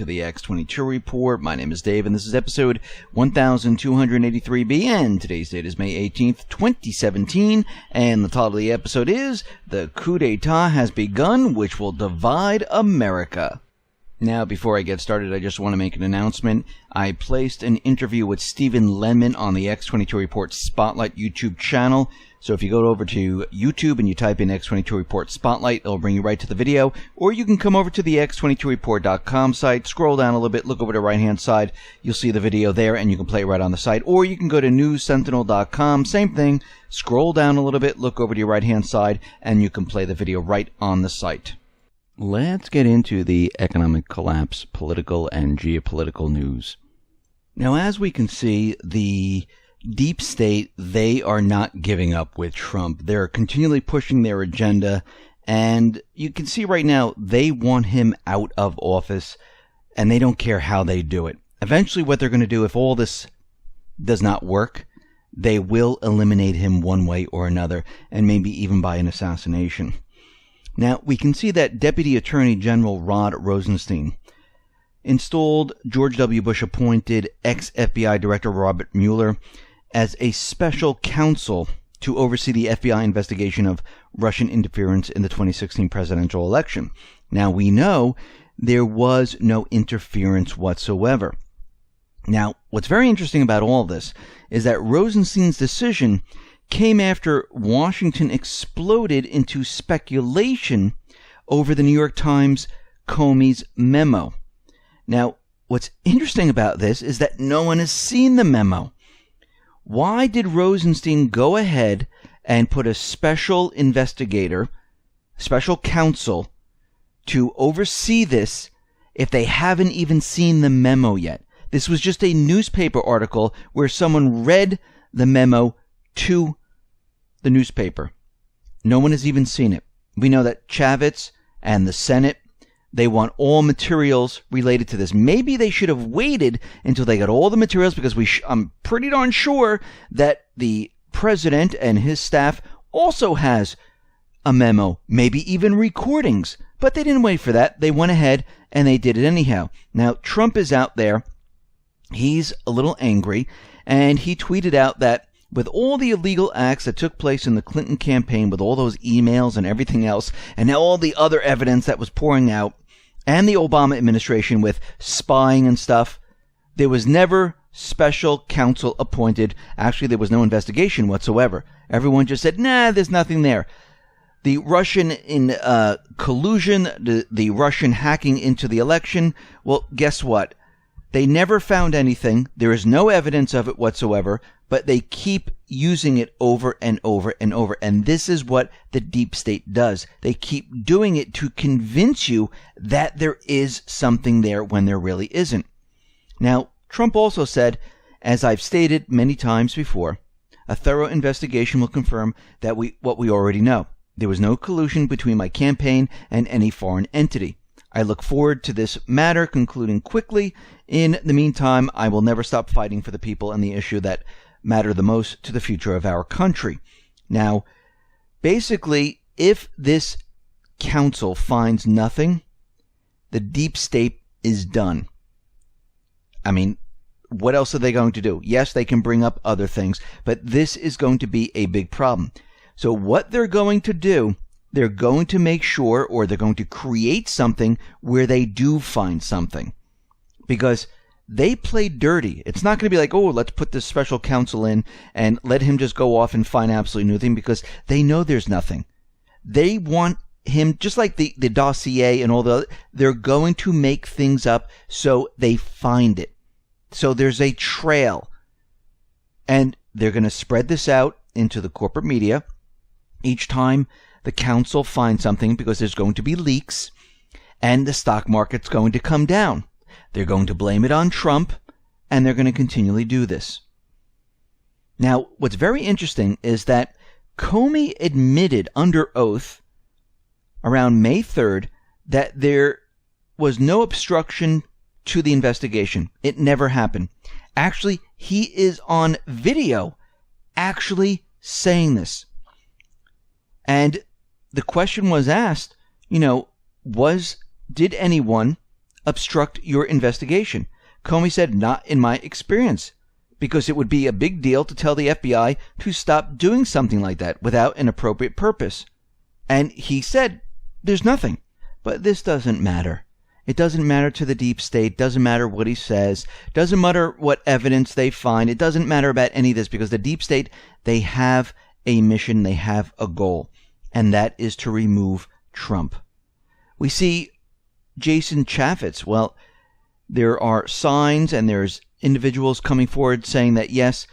to the X22 Report. My name is Dave, and this is episode 1283B, and today's date is May 18th, 2017, and the title of the episode is The Coup d'etat Has Begun, Which Will Divide America. Now, before I get started, I just want to make an announcement. I placed an interview with Stephen Lemon on the X22 Report Spotlight YouTube channel. So if you go over to YouTube and you type in X22 Report Spotlight, it'll bring you right to the video. Or you can come over to the X22Report.com site, scroll down a little bit, look over to the right-hand side. You'll see the video there, and you can play it right on the site. Or you can go to NewsSentinel.com, same thing. Scroll down a little bit, look over to your right-hand side, and you can play the video right on the site. Let's get into the economic collapse, political and geopolitical news. Now, as we can see, the deep state, they are not giving up with Trump. They're continually pushing their agenda, and you can see right now they want him out of office, and they don't care how they do it. Eventually, what they're going to do, if all this does not work, they will eliminate him one way or another, and maybe even by an assassination. Now, we can see that Deputy Attorney General Rod Rosenstein installed George W. Bush appointed ex-FBI Director Robert Mueller as a special counsel to oversee the FBI investigation of Russian interference in the 2016 presidential election. Now, we know there was no interference whatsoever. Now, what's very interesting about all this is that Rosenstein's decision came after Washington exploded into speculation over the New York Times Comey's memo. Now, what's interesting about this is that no one has seen the memo. Why did Rosenstein go ahead and put a special investigator, special counsel, to oversee this if they haven't even seen the memo yet? This was just a newspaper article where someone read the memo to the newspaper. No one has even seen it. We know that Chavez and the Senate, they want all materials related to this. Maybe they should have waited until they got all the materials, because I'm pretty darn sure that the president and his staff also has a memo, maybe even recordings. But they didn't wait for that. They went ahead and they did it anyhow. Now, Trump is out there. He's a little angry, and he tweeted out that with all the illegal acts that took place in the Clinton campaign, with all those emails and everything else, and all the other evidence that was pouring out, and the Obama administration with spying and stuff, there was never special counsel appointed. Actually, there was no investigation whatsoever. Everyone just said, nah, there's nothing there. The Russian collusion, the Russian hacking into the election, well, guess what? They never found anything. There is no evidence of it whatsoever, but they keep using it over and over and over. And this is what the deep state does. They keep doing it to convince you that there is something there when there really isn't. Now, Trump also said, as I've stated many times before, a thorough investigation will confirm that what we already know. There was no collusion between my campaign and any foreign entity. I look forward to this matter concluding quickly. In the meantime, I will never stop fighting for the people and the issue that matter the most to the future of our country. Now, basically, if this council finds nothing, the deep state is done. I mean, what else are they going to do? Yes, they can bring up other things, but this is going to be a big problem. So what they're going to do, they're going to make sure, or they're going to create something where they do find something. Because they play dirty. It's not going to be like, oh, let's put this special counsel in and let him just go off and find absolutely nothing, because they know there's nothing. They want him, just like the dossier and all the, they're going to make things up so they find it. So there's a trail. And they're going to spread this out into the corporate media each time the council finds something, because there's going to be leaks and the stock market's going to come down. They're going to blame it on Trump, and they're going to continually do this. Now, what's very interesting is that Comey admitted under oath around May 3rd that there was no obstruction to the investigation. It never happened. Actually, he is on video actually saying this. And the question was asked, did anyone obstruct your investigation? Comey said, not in my experience, because it would be a big deal to tell the FBI to stop doing something like that without an appropriate purpose. And he said, there's nothing. But this doesn't matter. It doesn't matter to the deep state. Doesn't matter what he says. Doesn't matter what evidence they find. It doesn't matter about any of this, because the deep state, they have a mission. They have a goal. And that is to remove Trump. We see Jason Chaffetz. Well, there are signs and there's individuals coming forward saying that, yes,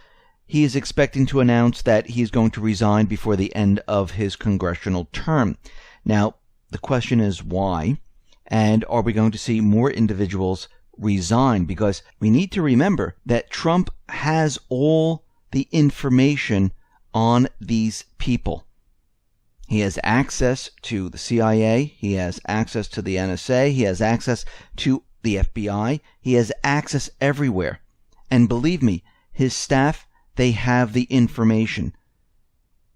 he is expecting to announce that he's going to resign before the end of his congressional term. Now, the question is why? And are we going to see more individuals resign? Because we need to remember that Trump has all the information on these people. He has access to the CIA. He has access to the NSA. He has access to the FBI. He has access everywhere. And believe me, his staff, they have the information.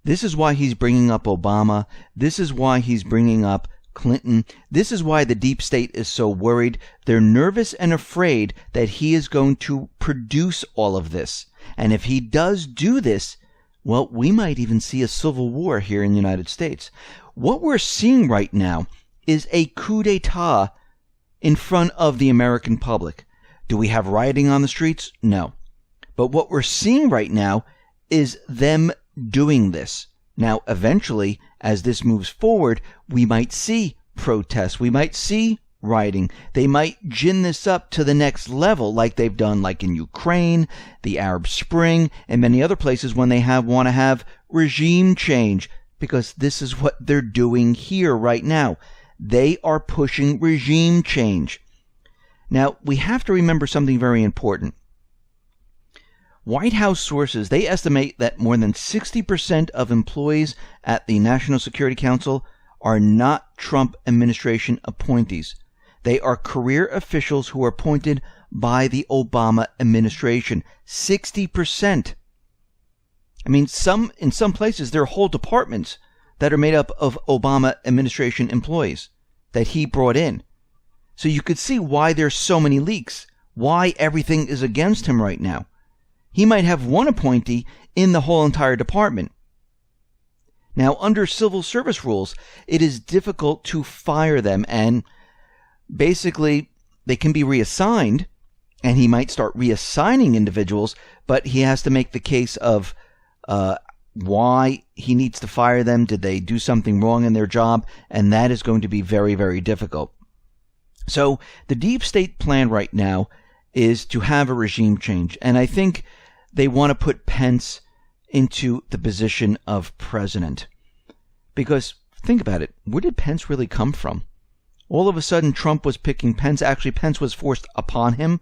This is why he's bringing up Obama. This is why he's bringing up Clinton. This is why the deep state is so worried. They're nervous and afraid that he is going to produce all of this. And if he does do this, well, we might even see a civil war here in the United States. What we're seeing right now is a coup d'etat in front of the American public. Do we have rioting on the streets? No. But what we're seeing right now is them doing this. Now, eventually, as this moves forward, we might see protests. We might see rioting. They might gin this up to the next level, like they've done, like in Ukraine, the Arab Spring, and many other places when they want to have regime change, because this is what they're doing here right now. They are pushing regime change. Now, we have to remember something very important. White House sources, they estimate that more than 60% of employees at the National Security Council are not Trump administration appointees. They are career officials who are appointed by the Obama administration. 60%. I mean, in some places, there are whole departments that are made up of Obama administration employees that he brought in. So you could see why there's so many leaks, why everything is against him right now. He might have one appointee in the whole entire department. Now, under civil service rules, it is difficult to fire them, and basically they can be reassigned, and he might start reassigning individuals, but he has to make the case of why he needs to fire them. Did they do something wrong in their job? And that is going to be very, very difficult. So the deep state plan right now is to have a regime change, and I think they want to put Pence into the position of president. Because think about it, where did Pence really come from? All of a sudden, Trump was picking Pence. Actually, Pence was forced upon him,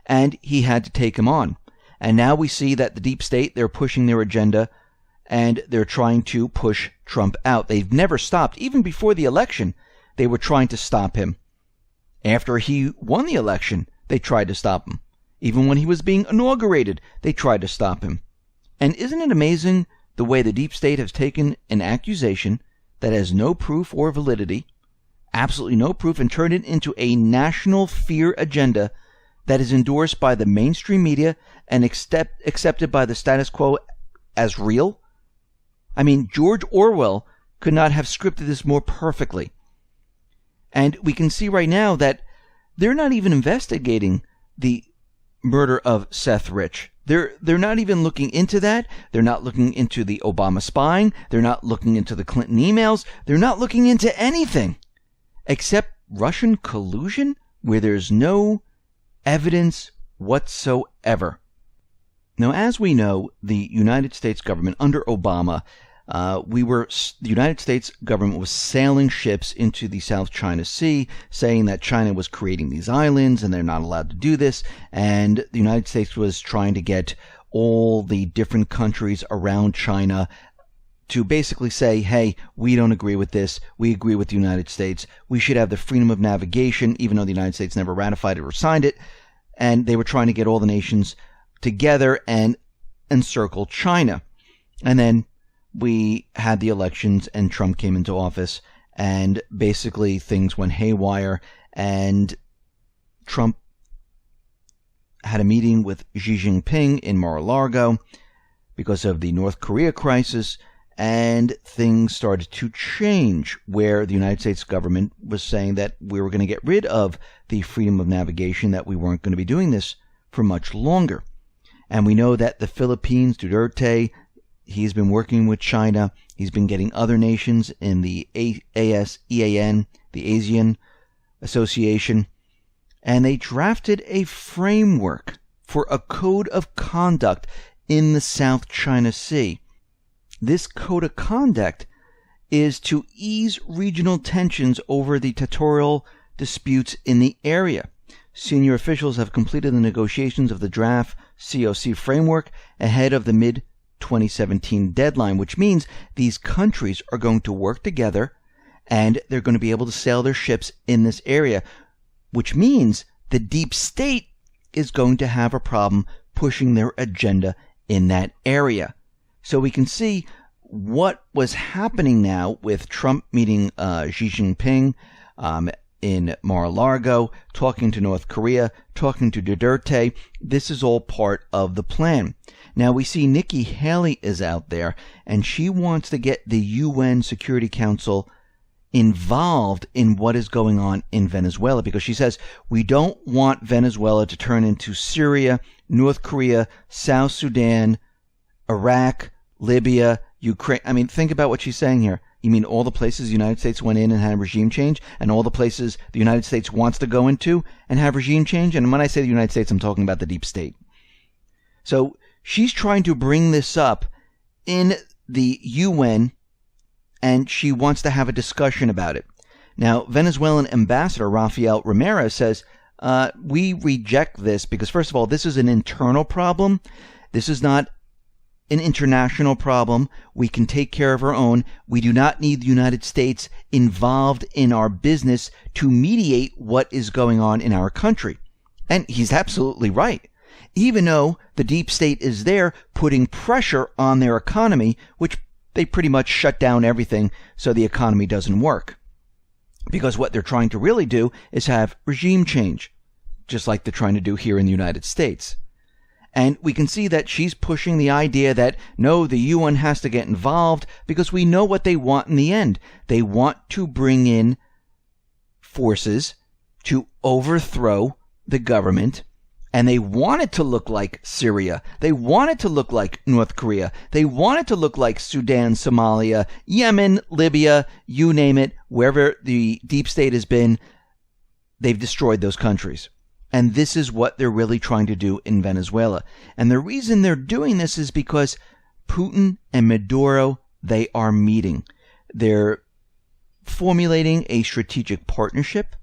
and he had to take him on. And now we see that the deep state, they're pushing their agenda, and they're trying to push Trump out. They've never stopped. Even before the election, they were trying to stop him. After he won the election, they tried to stop him. Even when he was being inaugurated, they tried to stop him. And isn't it amazing the way the deep state has taken an accusation that has no proof or validity, absolutely no proof, and turned it into a national fear agenda that is endorsed by the mainstream media and accepted by the status quo as real? I mean, George Orwell could not have scripted this more perfectly. And we can see right now that they're not even investigating the murder of Seth Rich. They're not even looking into that. They're not looking into the Obama spying. They're not looking into the Clinton emails. They're not looking into anything except Russian collusion, where there's no evidence whatsoever. Now, as we know, the United States government under Obama, the United States government was sailing ships into the South China Sea, saying that China was creating these islands and they're not allowed to do this. And the United States was trying to get all the different countries around China to basically say, hey, we don't agree with this. We agree with the United States. We should have the freedom of navigation, even though the United States never ratified it or signed it. And they were trying to get all the nations together and encircle China. And then we had the elections and Trump came into office, and basically things went haywire, and Trump had a meeting with Xi Jinping in Mar-a-Lago because of the North Korea crisis, and things started to change where the United States government was saying that we were going to get rid of the freedom of navigation, that we weren't going to be doing this for much longer. And we know that the Philippines, Duterte, he's been working with China. He's been getting other nations in the ASEAN, the ASEAN Association, and they drafted a framework for a code of conduct in the South China Sea. This code of conduct is to ease regional tensions over the territorial disputes in the area. Senior officials have completed the negotiations of the draft COC framework ahead of the mid-2017 deadline, which means these countries are going to work together and they're going to be able to sail their ships in this area, which means the deep state is going to have a problem pushing their agenda in that area. So we can see what was happening now with Trump meeting Xi Jinping in Mar-a-Lago, talking to North Korea, talking to Duterte. This is all part of the plan. Now we see Nikki Haley is out there, and she wants to get the UN Security Council involved in what is going on in Venezuela, because she says we don't want Venezuela to turn into Syria, North Korea, South Sudan, Iraq, Libya, Ukraine. I mean, think about what she's saying here. You mean all the places the United States went in and had a regime change, and all the places the United States wants to go into and have regime change? And when I say the United States, I'm talking about the deep state. So she's trying to bring this up in the UN, and she wants to have a discussion about it. Now, Venezuelan Ambassador Rafael Ramirez says, we reject this because, first of all, this is an internal problem. This is not an international problem. We can take care of our own. We do not need the United States involved in our business to mediate what is going on in our country. And he's absolutely right. Even though the deep state is there putting pressure on their economy, which they pretty much shut down everything so the economy doesn't work. Because what they're trying to really do is have regime change, just like they're trying to do here in the United States. And we can see that she's pushing the idea that, no, the UN has to get involved because we know what they want in the end. They want to bring in forces to overthrow the government, and they want it to look like Syria. They want it to look like North Korea. They want it to look like Sudan, Somalia, Yemen, Libya, you name it. Wherever the deep state has been, they've destroyed those countries. And this is what they're really trying to do in Venezuela. And the reason they're doing this is because Putin and Maduro, they are meeting. They're formulating a strategic partnership.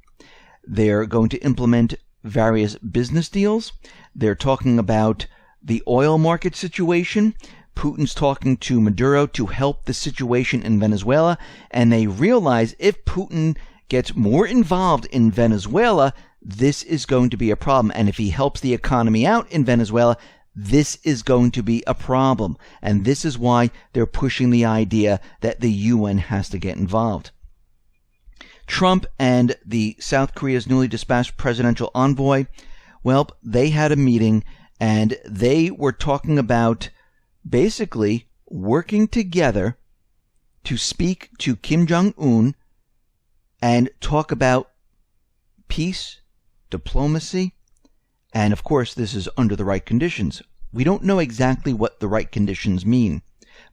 They're going to implement various business deals. They're talking about the oil market situation. Putin's talking to Maduro to help the situation in Venezuela. And they realize if Putin gets more involved in Venezuela, this is going to be a problem. And if he helps the economy out in Venezuela, this is going to be a problem. And this is why they're pushing the idea that the UN has to get involved. Trump and the South Korea's newly dispatched presidential envoy, well, they had a meeting and they were talking about basically working together to speak to Kim Jong-un and talk about peace, diplomacy, and of course this is under the right conditions. We don't know exactly what the right conditions mean,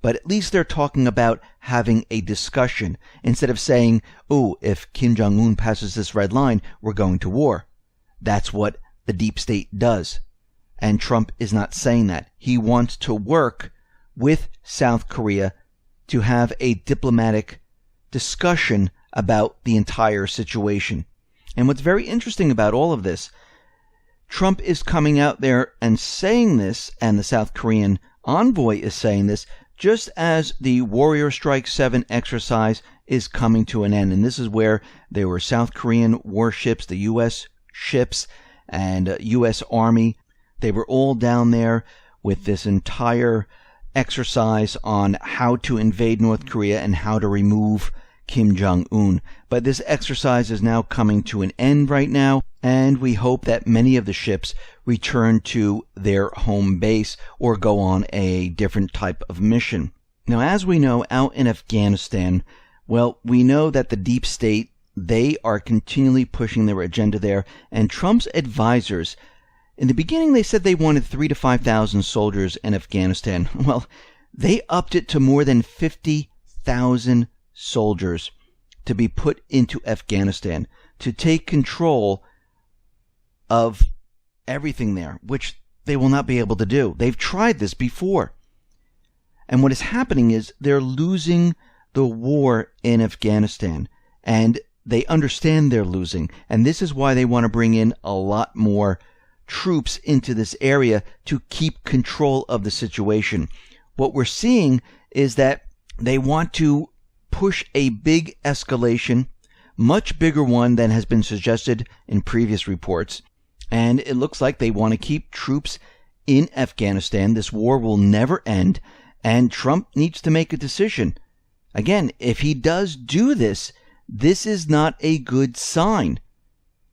but at least they're talking about having a discussion instead of saying, oh, if Kim Jong-un passes this red line, we're going to war. That's what the deep state does. And Trump is not saying that. He wants to work with South Korea to have a diplomatic discussion about the entire situation. And what's very interesting about all of this, Trump is coming out there and saying this, and the South Korean envoy is saying this, just as the Warrior Strike 7 exercise is coming to an end. And this is where there were South Korean warships, the U.S. ships, and U.S. Army. They were all down there with this entire exercise on how to invade North Korea and how to remove Kim Jong-un. But this exercise is now coming to an end right now, and we hope that many of the ships return to their home base or go on a different type of mission. Now, as we know, out in Afghanistan, well, we know that the deep state, they are continually pushing their agenda there, and Trump's advisors, in the beginning they said they wanted 3,000 to 5,000 soldiers in Afghanistan. Well, they upped it to more than 50,000 soldiers to be put into Afghanistan to take control of everything there, which they will not be able to do. They've tried this before. And what is happening is they're losing the war in Afghanistan, and they understand they're losing. And this is why they want to bring in a lot more troops into this area to keep control of the situation. What we're seeing is that they want to push a big escalation, much bigger one than has been suggested in previous reports. And it looks like they want to keep troops in Afghanistan. This war will never end, and Trump needs to make a decision. Again, if he does do this, this is not a good sign,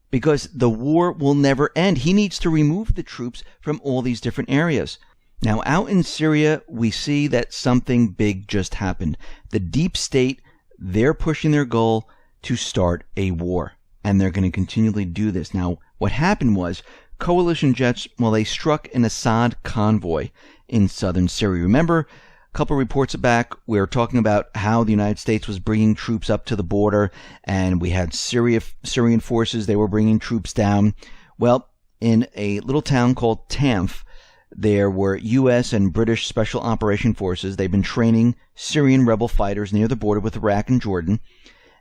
because the war will never end. He needs to remove the troops from all these different areas. Now, out in Syria, we see that something big just happened. The deep state, they're pushing their goal to start a war, and they're going to continually do this. Now, what happened was coalition jets, well, they struck an Assad convoy in southern Syria. Remember, a couple reports back, we were talking about how the United States was bringing troops up to the border, and we had Syrian forces, they were bringing troops down. Well, in a little town called Tanf, there were U.S. and British Special Operation Forces. They've been training Syrian rebel fighters near the border with Iraq and Jordan.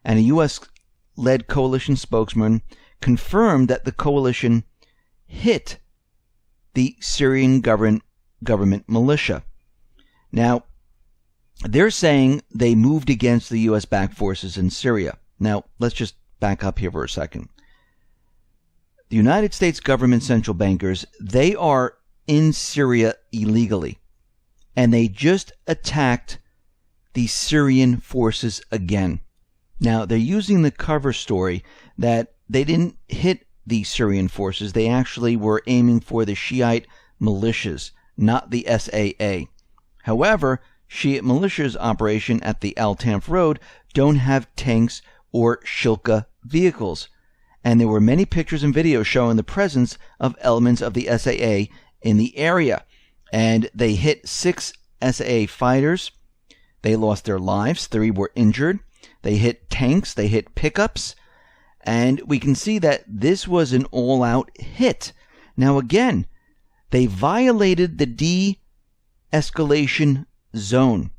And a U.S.-led coalition spokesman confirmed that the coalition hit the Syrian government militia. Now, they're saying they moved against the U.S.-backed forces in Syria. Now, let's just back up here for a second. The United States government central bankers, they are in Syria illegally, and they just attacked the Syrian forces again. Now, they're using the cover story that they didn't hit the Syrian forces. They actually were aiming for the Shiite militias, not the SAA. However, Shiite militias operation at the Al-Tanf Road don't have tanks or Shilka vehicles. And there were many pictures and videos showing the presence of elements of the SAA in the area. And they hit 6 SAA fighters. They lost their lives. 3 were injured. They hit tanks. They hit pickups. And we can see that this was an all-out hit. Now again, they violated the de-escalation zone.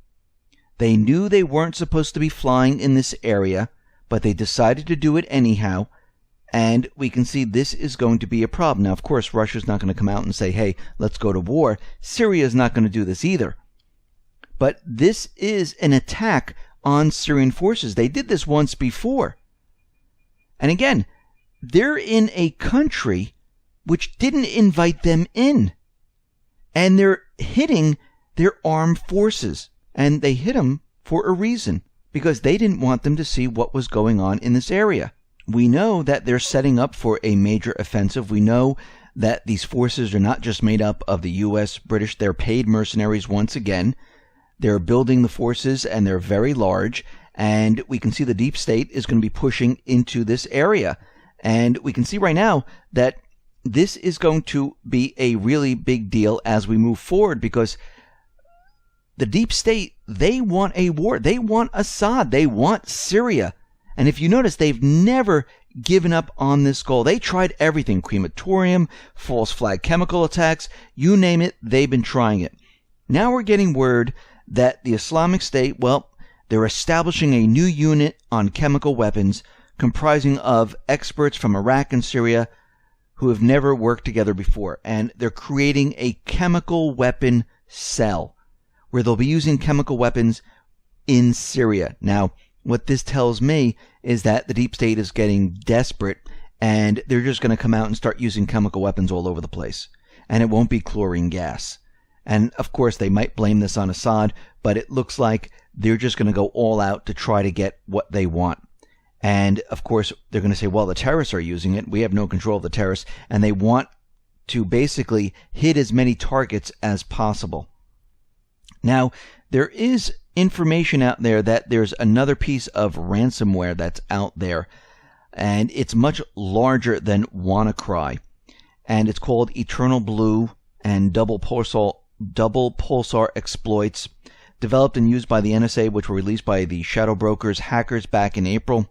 They knew they weren't supposed to be flying in this area, but they decided to do it anyhow. And we can see this is going to be a problem. Now, of course, Russia's not going to come out and say, hey, let's go to war. Syria is not going to do this either. But this is an attack on Syrian forces. They did this once before. And again, they're in a country which didn't invite them in. And they're hitting their armed forces. And they hit them for a reason, because they didn't want them to see what was going on in this area. We know that they're setting up for a major offensive. We know that these forces are not just made up of the U.S., British, they're paid mercenaries once again. They're building the forces, and they're very large. And we can see the deep state is going to be pushing into this area. And we can see right now that this is going to be a really big deal as we move forward, because the deep state, they want a war. They want Assad. They want Syria. And if you notice, they've never given up on this goal. They tried everything, crematorium, false flag chemical attacks, you name it, they've been trying it. Now we're getting word that the Islamic State, well, they're establishing a new unit on chemical weapons comprising of experts from Iraq and Syria who have never worked together before. And they're creating a chemical weapon cell where they'll be using chemical weapons in Syria. Now, what this tells me is that the deep state is getting desperate, and they're just going to come out and start using chemical weapons all over the place. And it won't be chlorine gas. And of course, they might blame this on Assad, but it looks like they're just going to go all out to try to get what they want. And of course, they're going to say, well, the terrorists are using it. We have no control of the terrorists. And they want to basically hit as many targets as possible. Now, there is information out there that there's another piece of ransomware that's out there, and it's much larger than WannaCry, and it's called Eternal Blue and Double Pulsar exploits, developed and used by the NSA, which were released by the Shadow Brokers hackers back in April.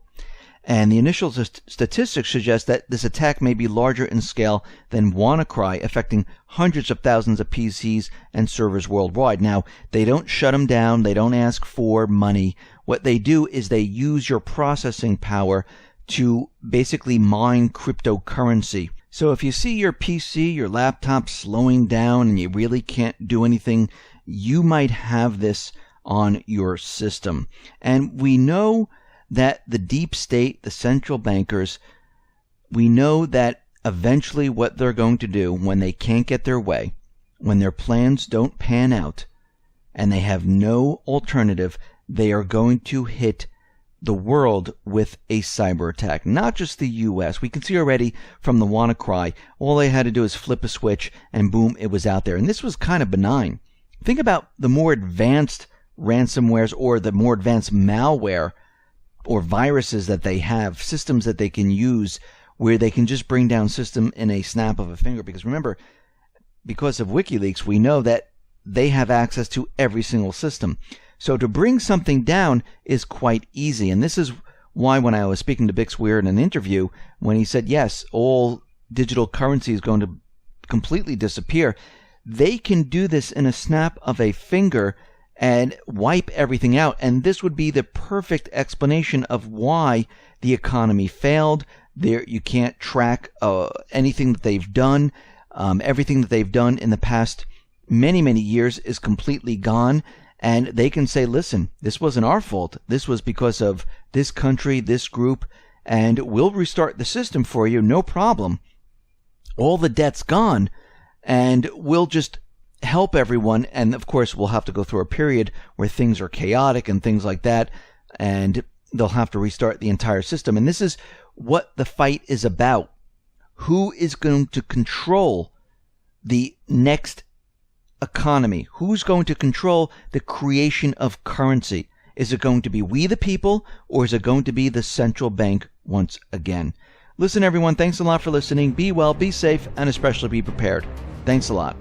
And the initial statistics suggest that this attack may be larger in scale than WannaCry, affecting hundreds of thousands of PCs and servers worldwide. Now, they don't shut them down. They don't ask for money. What they do is they use your processing power to basically mine cryptocurrency. So if you see your PC, your laptop slowing down and you really can't do anything, you might have this on your system. And we know that the deep state, the central bankers, we know that eventually what they're going to do when they can't get their way, when their plans don't pan out, and they have no alternative, they are going to hit the world with a cyber attack. Not just the U.S. We can see already from the WannaCry, all they had to do is flip a switch and boom, it was out there. And this was kind of benign. Think about the more advanced ransomwares or the more advanced malware or viruses that they have, systems that they can use where they can just bring down system in a snap of a finger. Because remember, because of WikiLeaks, we know that they have access to every single system. So to bring something down is quite easy. And this is why when I was speaking to Bix Weir in an interview, when he said, yes, all digital currency is going to completely disappear, they can do this in a snap of a finger and wipe everything out. And this would be the perfect explanation of why the economy failed. There, you can't track anything that they've done. Everything that they've done in the past many, many years is completely gone. And they can say, listen, this wasn't our fault. This was because of this country, this group, and we'll restart the system for you, no problem. All the debt's gone, and we'll just help everyone. And of course, we'll have to go through a period where things are chaotic and things like that, and they'll have to restart the entire system. And this is what the fight is about. Who is going to control the next economy? Who's going to control the creation of currency? Is it going to be we the people, or is it going to be the central bank once again? Listen, everyone, thanks a lot for listening. Be well, be safe, and especially be prepared. Thanks a lot.